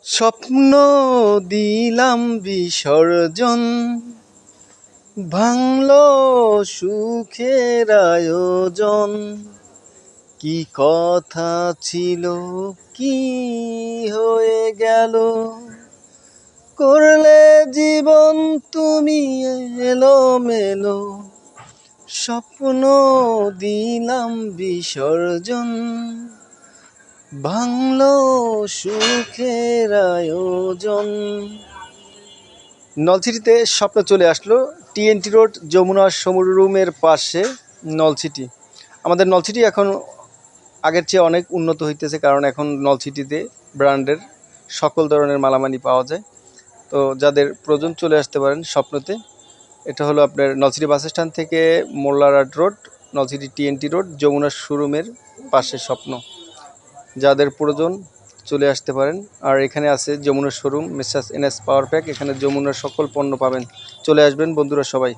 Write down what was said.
স্বপ্ন দিলাম বিসর্জন, ভাঙলো সুখের আয়োজন। কি কথা ছিল, কি হয়ে গেল, করলে জীবন তুমি এলোমেলো। স্বপ্ন দিলাম বিসর্জন, ভাঙলো সুখের আয়োজন। নলছিটিতে স্বপ্ন চলে আসলো। টিএনটি রোড, যমুনা শোরুমের পাশে নলছিটি। আমাদের নলছিটি এখন আগের চেয়ে অনেক উন্নত হইতেছে, কারণ এখন নলছিটিতে ব্র্যান্ডের সকল ধরনের মালামালি পাওয়া যায়। তো যাদের প্রয়োজন চলে আসতে পারেন স্বপ্নতে। এটা হলো আপনার নলছিটি বাস স্ট্যান্ড থেকে Mollarhat road, Nalchity TNT road, Jamuna শোরুমের পাশে স্বপ্ন। যাদের প্রয়োজন চলে আসতে পারেন। আর এখানে আছে Jamuna showroom, Mrs NS power pack. এখানে যমুনার সকল পণ্য পাবেন। চলে আসবেন বন্ধুরা সবাই।